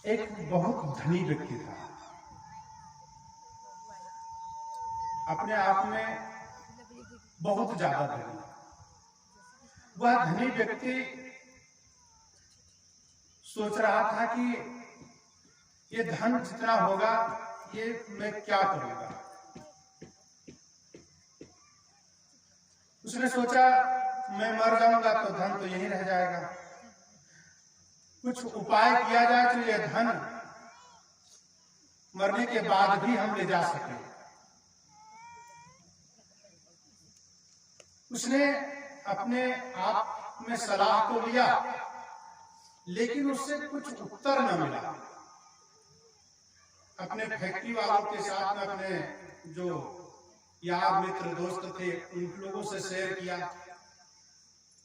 एक बहुत धनी व्यक्ति था। अपने आप में बहुत ज्यादा धनी। वह धनी व्यक्ति सोच रहा था कि ये धन जितना होगा ये मैं क्या करूंगा। उसने सोचा मैं मर जाऊंगा तो धन तो यहीं रह जाएगा, कुछ उपाय किया जाए तो ये धन मरने के बाद भी हम ले जा सकें। उसने अपने आप में सलाह तो लिया, लेकिन उससे कुछ उत्तर न मिला। अपने फैक्ट्री वालों के साथ में अपने जो यार मित्र दोस्त थे उन लोगों से शेयर किया,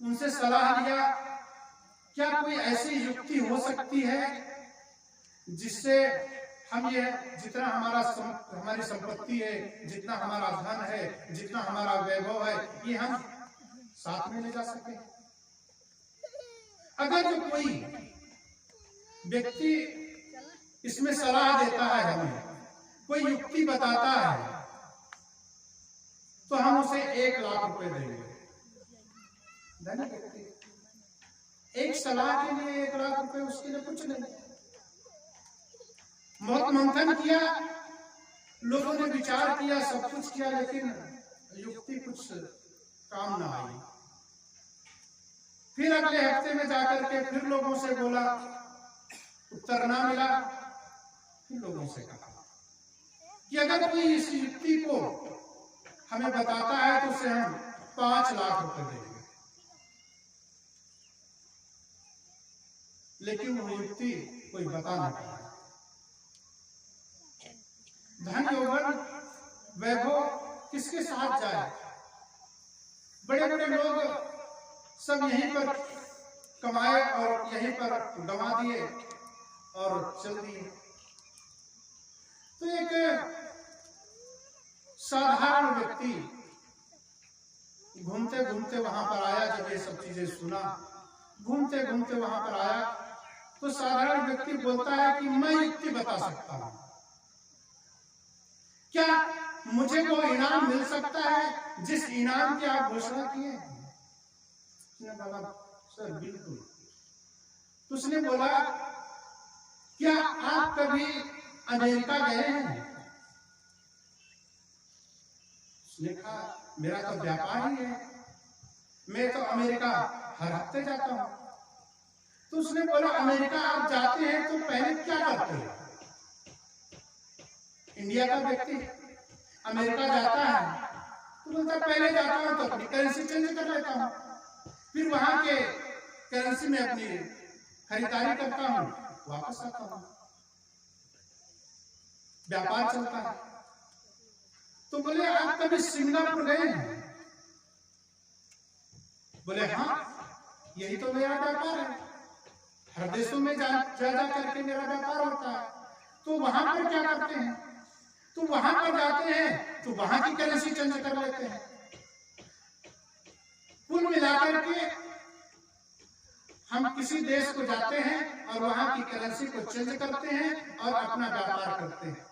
उनसे सलाह लिया क्या कोई ऐसी युक्ति हो सकती है जिससे हम ये जितना हमारी संपत्ति है, जितना हमारा धन है, जितना हमारा वैभव है, ये हम साथ में ले जा सके। अगर जो कोई व्यक्ति इसमें सलाह देता है, हमें कोई युक्ति बताता है, तो हम उसे 1 लाख रुपए देंगे। धनी व्यक्ति एक सलाह के लिए 1 लाख रुपए उसके लिए कुछ नहीं। बहुत मंथन किया, लोगों ने विचार किया, सब कुछ किया, लेकिन युक्ति कुछ काम ना आई। फिर अगले हफ्ते में जाकर के फिर लोगों से बोला, उत्तर ना मिला। फिर लोगों से कहा कि अगर कोई इस युक्ति को हमें बताता है तो उसे हम 5 लाख रुपए देंगे। लेकिन वो युक्ति कोई बता ना पाया। धन यौवन वैभव किसके साथ जाए? बड़े बड़े लोग सब यहीं पर कमाए और यहीं पर गंवा दिए और चल दिए। तो एक साधारण व्यक्ति घूमते घूमते वहां पर आया। जब ये सब चीजें सुना, घूमते घूमते वहां पर आया, तो साधारण व्यक्ति बोलता है कि मैं युक्ति बता सकता हूं। क्या मुझे वो इनाम मिल सकता है जिस इनाम की आप घोषणा किए? उसने बोला सर बिल्कुल। तो उसने बोला क्या आप कभी अमेरिका गए हैं? उसने कहा मेरा तो व्यापार ही है, मैं तो अमेरिका हर हफ्ते जाता हूं। तो उसने बोला अमेरिका आप जाते हैं तो पहले क्या करते हैं? इंडिया का व्यक्ति अमेरिका जाता है तो बोलता पहले जाता हूं तो अपनी करेंसी चेंज कर लेता हूं, फिर वहां के करेंसी में अपनी खरीदारी करता हूं, वापस आता हूं, व्यापार चलता है। तो बोले आप कभी सिंगापुर गए हैं? बोले हाँ, यही तो मेरा व्यापार है, हर देशों में जा करके मेरा व्यापार होता है। तो वहां पर क्या करते हैं? तो वहां पर जाते हैं तो वहां की करेंसी चेंज कर लेते हैं। कुल मिलाकर के हम किसी देश को जाते हैं और वहां की करेंसी को चेंज करते हैं और अपना व्यापार करते हैं।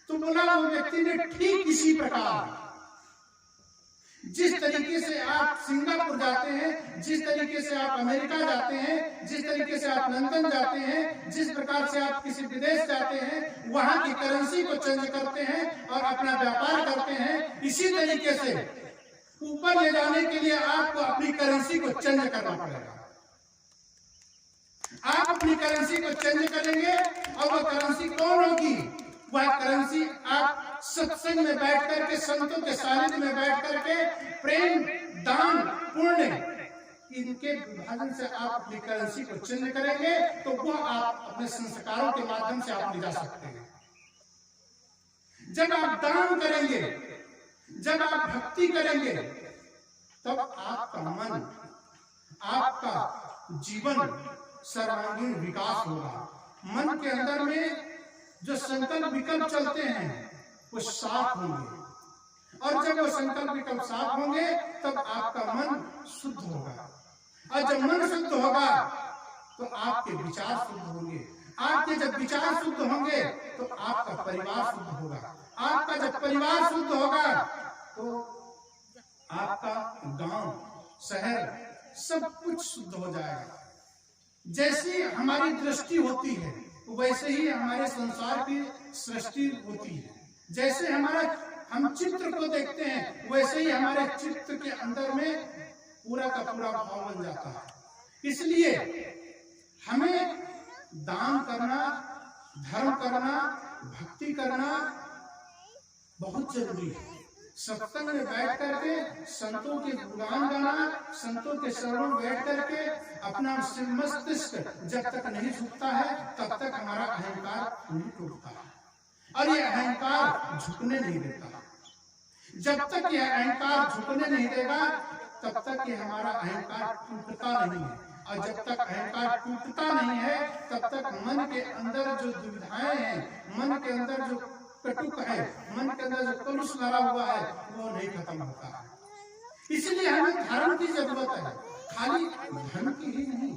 तो बोला वो व्यक्ति ने ठीक इसी प्रकार जिस तरीके से आप सिंगापुर जाते हैं, जिस तरीके से आप अमेरिका जाते हैं, जिस तरीके से आप लंदन जाते हैं, जिस प्रकार से आप किसी विदेश जाते हैं, वहां की करेंसी को चेंज करते हैं और अपना व्यापार करते हैं, इसी तरीके से ऊपर ले जाने के लिए आपको अपनी करेंसी को चेंज करना पड़ेगा। आप अपनी करेंसी को चेंज करेंगे और वो करेंसी कौन होगी? वह करेंसी आप सत्संग में बैठ करके, संतों के सानिध्य में बैठ करके, प्रेम, दान, पुण्य, इनके विभाजन से आप अपनी करेंसी को चेंज करेंगे तो वो आप अपने संस्कारों के माध्यम से आप ले जा सकते हैं। जब आप दान करेंगे, जब आप भक्ति करेंगे, तब आपका मन, आपका जीवन सर्वांगीण विकास होगा। मन के अंदर में जो संकल्प विकल्प चलते हैं वो साफ होंगे, और जब वो संकल्प विकल्प साफ होंगे तब आपका मन शुद्ध होगा, और जब मन शुद्ध होगा तो आपके विचार शुद्ध होंगे, आपके जब विचार शुद्ध होंगे तो आपका परिवार शुद्ध होगा। आपका जब परिवार शुद्ध होगा तो आपका गांव, शहर सब कुछ शुद्ध हो जाएगा। जैसी हमारी दृष्टि होती है वैसे ही हमारे संसार की सृष्टि होती है। जैसे हम चित्र को देखते हैं वैसे ही हमारे चित्र के अंदर में पूरा का पूरा भाव बन जाता है। इसलिए हमें दान करना, धर्म करना, भक्ति करना बहुत जरूरी है। सत्संग में बैठ करके संतों के गुणगान गाना, संतों के शरणों में बैठ करके अपना मस्तिष्क जब तक नहीं झुकता है तब तक हमारा अहंकार नहीं टूटता है और ये अहंकार झुकने नहीं देता। जब तक यह अहंकार झुकने नहीं देगा तब तक ये हमारा अहंकार टूटता नहीं है। और जब तक अहंकार टूटता नहीं है तब तक मन के अंदर जो दुविधाएं हैं, मन के अंदर जो कटुक है, मन के अंदर जो कलुष भरा हुआ है वो नहीं खत्म होता है। इसलिए हमें धर्म की जरूरत है, खाली धन की ही नहीं।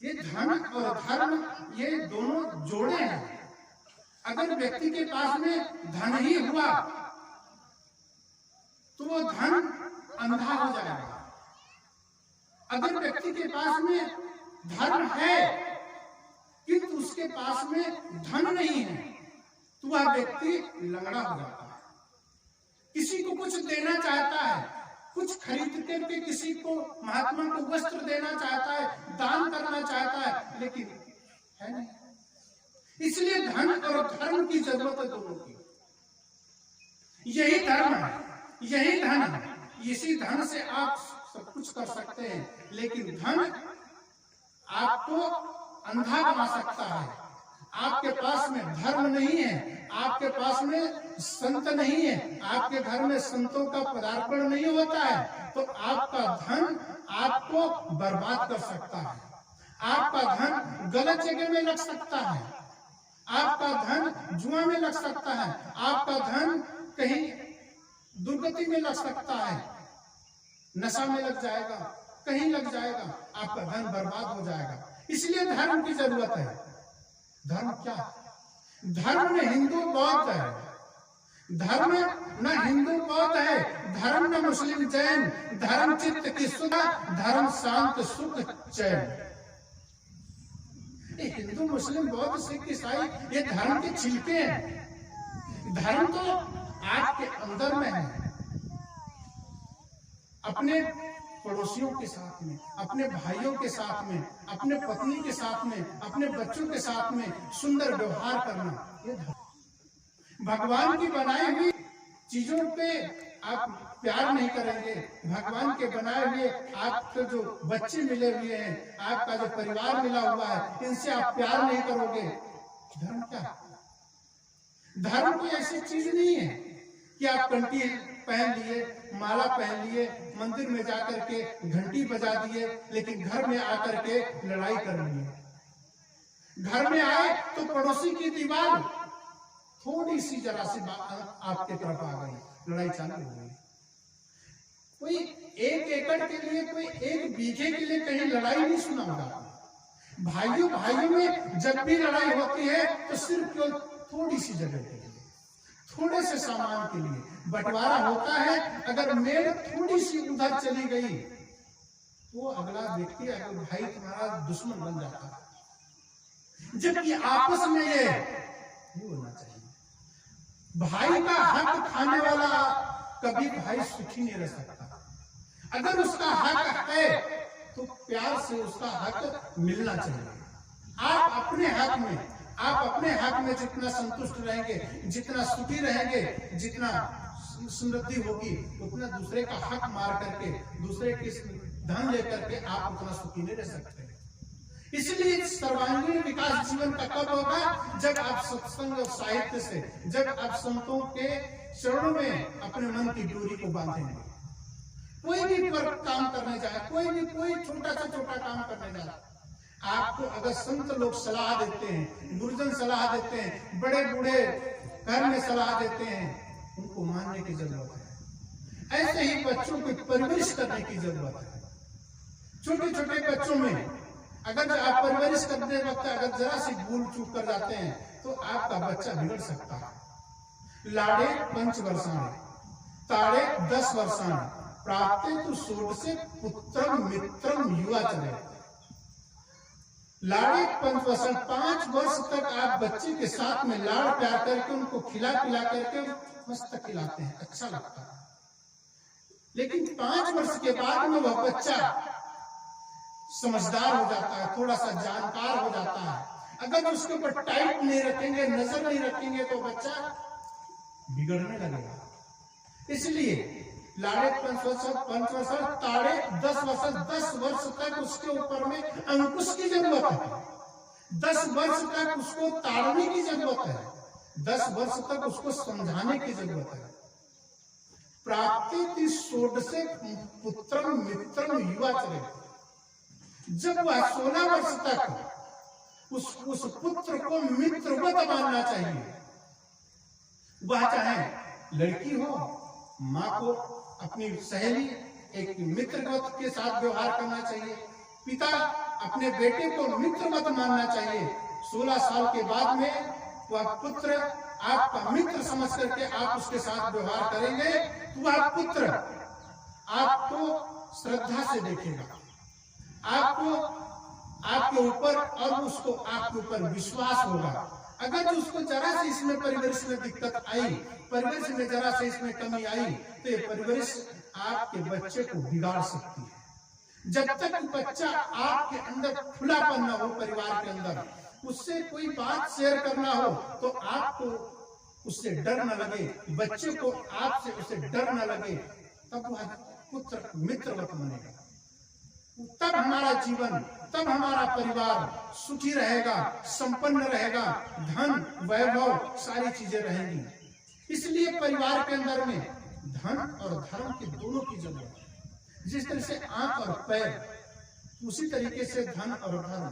ये धन और धर्म ये दोनों जोड़े हैं। अगर व्यक्ति के पास में धन ही हुआ तो वो धन अंधा हो जाएगा। अगर व्यक्ति के पास में धर्म है किंतु उसके पास में धन नहीं है तो वह व्यक्ति लंगड़ा हो जाता है। किसी को कुछ देना चाहता है, कुछ खरीद करके किसी को, महात्मा को वस्त्र देना चाहता है, दान करना चाहता है, लेकिन है नहीं। इसलिए धन और धर्म की जरूरत है दोनों की। यही धर्म है, यही धन है। इसी धन से आप सब कुछ कर सकते हैं, लेकिन धन आपको अंधा बना सकता है। आपके पास में धर्म नहीं है, आपके पास में संत नहीं है, आपके घर में संतों का पदार्पण नहीं होता है तो आपका धन आपको बर्बाद कर सकता है। आपका धन गलत जगह में लग सकता है, आपका धन जुआ में लग सकता है, आपका धन कहीं दुर्गति में लग सकता है, नशा में लग जाएगा, कहीं लग जाएगा, आपका धन बर्बाद हो जाएगा। इसलिए धर्म की जरूरत है। धर्म क्या? धर्म न हिंदू बौद्ध है, धर्म न हिंदू बौद्ध है, धर्म न मुस्लिम जैन, धर्म चित्त की सुधा, धर्म शांत सुख चैन। हिंदू मुस्लिम बौद्ध सिख ईसाई ये धर्म के छिलके हैं। धर्म तो आपके अंदर में है। अपने पड़ोसियों के साथ में, अपने भाइयों के साथ में, अपने पत्नी के साथ में, अपने बच्चों के साथ में सुंदर व्यवहार करना, ये धर्म। भगवान की बनाई हुई चीजों पे आप प्यार नहीं करेंगे, भगवान के बनाए हुए आपके जो बच्चे मिले हुए हैं, आपका जो परिवार मिला हुआ है, इनसे आप प्यार नहीं करोगे। धर्म क्या? धर्म कोई ऐसी चीज नहीं है कि आप कंठी पहन लिए, माला पहन लिए, मंदिर में जाकर के घंटी बजा दिए, लेकिन घर में आकर के लड़ाई कर लिए। घर में आए तो पड़ोसी की दीवार थोड़ी सी जरा सी आपके तरफ आ गई, लड़ाई चालू हो गई। कोई 1 एकड़ के लिए, कोई 1 बीघे के लिए कहीं लड़ाई नहीं सुना होगा। भाइयों भाइयों में जब भी लड़ाई होती है तो सिर्फ केवल थोड़ी सी जगह के लिए, थोड़े से सामान के लिए बंटवारा होता है। अगर मेल थोड़ी सी उधर चली गई तो अगला व्यक्ति, अगर भाई तुम्हारा दुश्मन बन जाता है। जबकि आपस में ये नहीं होना चाहिए। भाई का हक खाने वाला कभी भाई सुखी नहीं रह सकता। अगर उसका हक है तो प्यार से उसका हक मिलना चाहिए। आप अपने हक में जितना संतुष्ट रहेंगे, जितना सुखी रहेंगे, जितना समृद्धि होगी, उतना दूसरे का हक मार करके, दूसरे के धन लेकर के आप उतना सुखी नहीं रह सकते। इसलिए सर्वांगीण विकास जीवन का कब होगा? जब आप सत्संग और साहित्य से, जब आप संतों के चरणों में अपने मन की डोरी को बांधेंगे। कोई भी काम करने जाए, कोई छोटा से छोटा काम करने जाए, आपको अगर संत लोग सलाह देते हैं, गुरुजन सलाह देते हैं, बड़े बूढ़े घर में सलाह देते हैं, उनको मानने की जरूरत है। ऐसे ही बच्चों को परवरिश करने की जरूरत है। छोटे छोटे बच्चों में अगर आप परवरिश करते वक्त अगर जरा सी भूल चूक कर जाते हैं तो आपका बच्चा बिगड़ सकता है। लाड़े 5 वर्षाणि ताड़े 10 वर्षाणि प्राप्ते तो षोडशे पुत्रम मित्रम युवाचरे। लाड़े 5 वर्ष तक आप बच्चे के साथ में लाड़ प्यार करके उनको खिला पिला करके मस्त खिलाते हैं, अच्छा लगता है। लेकिन 5 वर्ष के बाद में वह बच्चा समझदार हो जाता है, थोड़ा सा जानकार हो जाता है। अगर उसके ऊपर टाइट नहीं रखेंगे, नजर नहीं रखेंगे तो बच्चा बिगड़ने लगेगा। इसलिए लाड़े 5 वर्ष ताड़े 10 वर्ष तक उसके ऊपर में अंकुश की जरूरत है। 10 वर्ष तक उसको ताड़ने की जरूरत है, 10 वर्ष तक उसको समझाने की जरूरत है। प्राप्ति षोडशे पुत्रम मित्रम युवाचरे। जब वह 16 वर्ष तक उस पुत्र को मित्रवत मानना चाहिए। वह चाहे लड़की हो, माँ को अपनी सहेली एक मित्रवत के साथ व्यवहार करना चाहिए, पिता अपने बेटे को मित्रवत मानना चाहिए। 16 साल के बाद में वह पुत्र आपका मित्र समझ करके आप उसके साथ व्यवहार करेंगे तो वह पुत्र आपको श्रद्धा से देखेगा, आपको आपके ऊपर और उसको आपके ऊपर विश्वास होगा। अगर जो उसको जरा से इसमें परिवेश में दिक्कत आई, परिवेश में जरा से इसमें कमी आई तो ये परिवेश आपके बच्चे को बिगाड़ सकती है। जब तक बच्चा आपके अंदर खुलापन न हो, परिवार के अंदर उससे कोई बात शेयर करना हो तो आपको उससे डर न लगे, बच्चे को आपसे उसे डर न लगे, तब वह पुत्र मित्रवत बनेगा। तब हमारा जीवन, तब हमारा परिवार सुखी रहेगा, संपन्न रहेगा, धन वैभव सारी चीजें रहेंगी। इसलिए परिवार के अंदर में धन और धर्म के दोनों की जरूरत है। जिस तरह से आंख और पैर, उसी तरीके से धन और धर्म।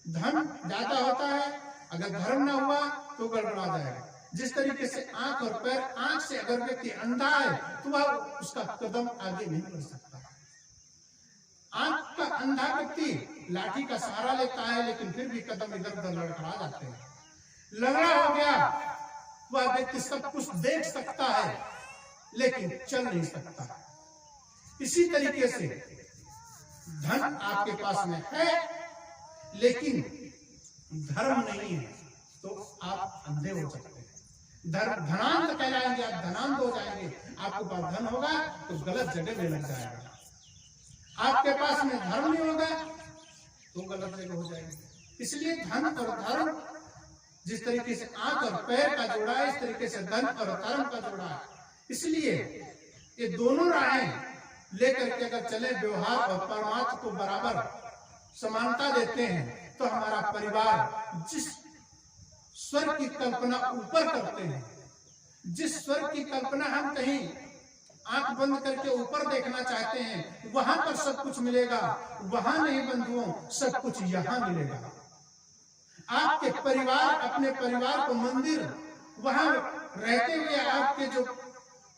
धन ज्यादा होता है, अगर धर्म ना हुआ तो गड़बड़ा जाएगा। जिस तरीके से आंख और पैर, आंख से अगर व्यक्ति अंधा है तो वह उसका कदम आगे नहीं बढ़ सकता। आंख का अंधा व्यक्ति लाठी का सहारा लेता है लेकिन फिर भी कदम इधर उधर लड़खड़ा जाते हैं। लंगड़ा हो गया, वह व्यक्ति सब कुछ देख सकता है लेकिन चल नहीं सकता। इसी तरीके से धन आपके पास में है लेकिन धर्म नहीं है तो आप अंधे हो सकते हैं। धनांध कहलाएंगे, आप धनांध हो जाएंगे। आपके पास धन होगा तो गलत जगह में लग जाएगा, आपके पास में धर्म नहीं होगा तो गलत जगह हो जाएगी। इसलिए धन और धर्म, जिस तरीके से आंख और पैर का जोड़ा है, इस तरीके से धन और धर्म का जोड़ा है। इसलिए ये दोनों राहें लेकर के अगर चले, व्यवहार और परमात्मा को बराबर समानता देते हैं तो हमारा परिवार जिस स्वर्ग की कल्पना ऊपर करते हैं, जिस स्वर्ग की कल्पना हम कहीं आंख बंद करके ऊपर देखना चाहते हैं, वहां पर सब कुछ मिलेगा। वहां नहीं बंधुओं, सब कुछ यहाँ मिलेगा। आपके परिवार, अपने परिवार को मंदिर, वहां रहते हुए आपके जो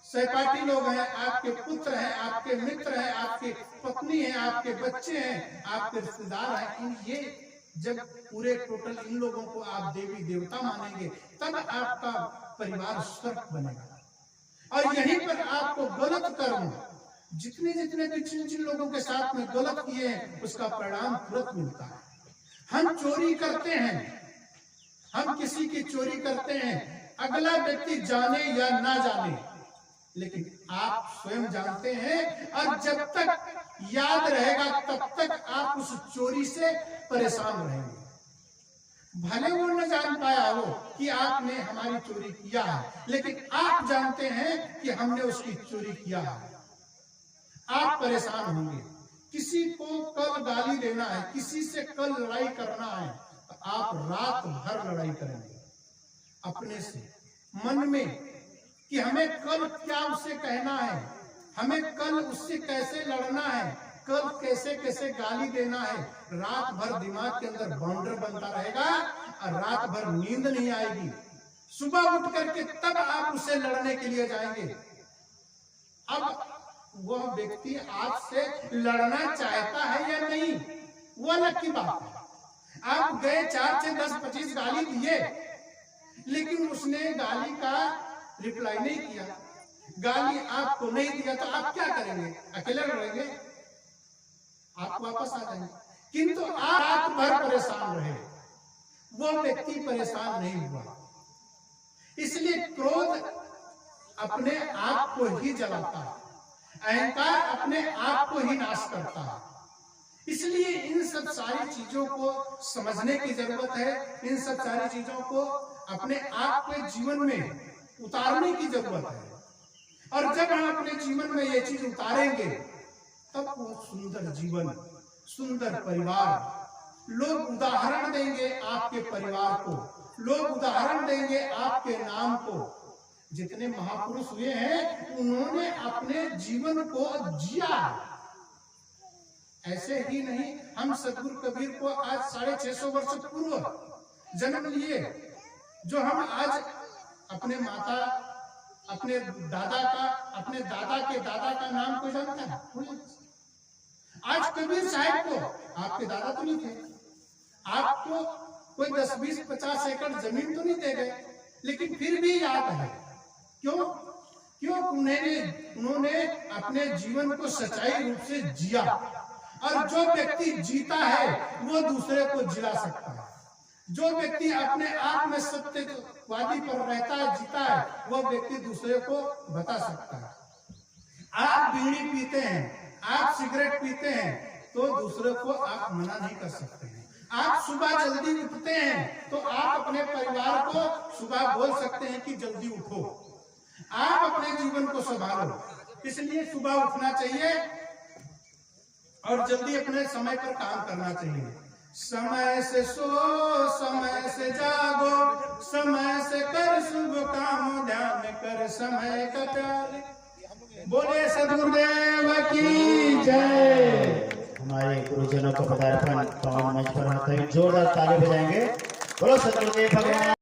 सहपाठी लोग हैं, आपके पुत्र हैं, आपके मित्र हैं, आपकी पत्नी है, आपके बच्चे हैं, आपके रिश्तेदार हैं, ये जब पूरे टोटल इन लोगों को आप देवी देवता मानेंगे तब आपका परिवार स्वर्ग बनेगा। और यहीं पर आपको गलत कर्म, जितने भी जिन लोगों के साथ में गलत किए हैं उसका परिणाम तुरंत मिलता है। हम चोरी करते हैं, हम किसी की चोरी करते हैं, अगला व्यक्ति जाने या ना जाने, लेकिन आप स्वयं जानते हैं और जब तक याद रहेगा तब तक आप उस चोरी से परेशान रहेंगे। भले वो न जान पाया हो कि आपने हमारी चोरी किया है, लेकिन आप जानते हैं कि हमने उसकी चोरी किया है। आप परेशान होंगे। किसी को कल गाली देना है, किसी से कल लड़ाई करना है, तो आप रात भर लड़ाई करेंगे अपने से, मन में कि हमें कल क्या उससे कहना है, हमें कल उससे कैसे लड़ना है, कल कैसे कैसे गाली देना है। रात भर दिमाग के अंदर बाउंडर बनता रहेगा और रात भर नींद नहीं आएगी। सुबह उठ करके तब आप उससे लड़ने के लिए जाएंगे। अब वह व्यक्ति आपसे लड़ना चाहता है या नहीं, वो अलग की बात है। आप गए 4 से 10 25 गाली दिए, लेकिन उसने गाली का रिप्लाई नहीं किया, गाली आपको नहीं दिया, तो आप क्या करेंगे? अकेले रहेंगे? आप वापस आ जाएंगे। किंतु आप रात भर परेशान रहे, वो व्यक्ति परेशान नहीं हुआ। इसलिए क्रोध अपने आप को ही जलाता है, अहंकार अपने आप को ही नाश करता है। इसलिए इन सब सारी चीजों को समझने की जरूरत है, इन सब सारी चीजों को अपने आप के जीवन में उतारने की जरूरत है। और जब हम अपने जीवन में ये चीज उतारेंगे, तब वो सुंदर जीवन, सुंदर परिवार, लोग उदाहरण देंगे आपके परिवार को, लोग उदाहरण देंगे आपके नाम को। जितने महापुरुष हुए हैं, उन्होंने अपने जीवन को जिया। ऐसे ही नहीं, हम सदगुरु कबीर को आज 650 वर्ष पूर्व जन्म लिए, जो हम आज अपने माता, अपने दादा का, अपने दादा के दादा का नाम को जानते हैं। आज कबीर साहब को, आपके दादा तो नहीं थे, आपको कोई 10 20 50 एकड़ जमीन तो नहीं दे गए, लेकिन फिर भी याद है। क्यों? उन्होंने अपने जीवन को सच्चाई रूप से जिया। और जो व्यक्ति जीता है, वो दूसरे को जिला सकता है। जो व्यक्ति अपने आप में सत्यवादी पर रहता है, जीता है, वो व्यक्ति दूसरे को बता सकता है। आप बीड़ी पीते हैं, आप सिगरेट पीते हैं, तो दूसरे को आप मना नहीं कर सकते हैं। आप सुबह जल्दी उठते हैं, तो आप अपने परिवार को सुबह बोल सकते हैं कि जल्दी उठो। आप अपने जीवन को संभालो। इसलिए सुबह उठना चाहिए और जल्दी अपने समय पर काम करना चाहिए। समय से सो, समय से जागो, समय से कर शुभ काम, ध्यान कर समय का त्याग। बोले सद्गुरुदेव की जय। हमारे गुरुजनों का पदार्पण पावन मंच पर होता है, जोरदार ताली बजाएंगे। बोलो सद्गुरुदेव भगवान।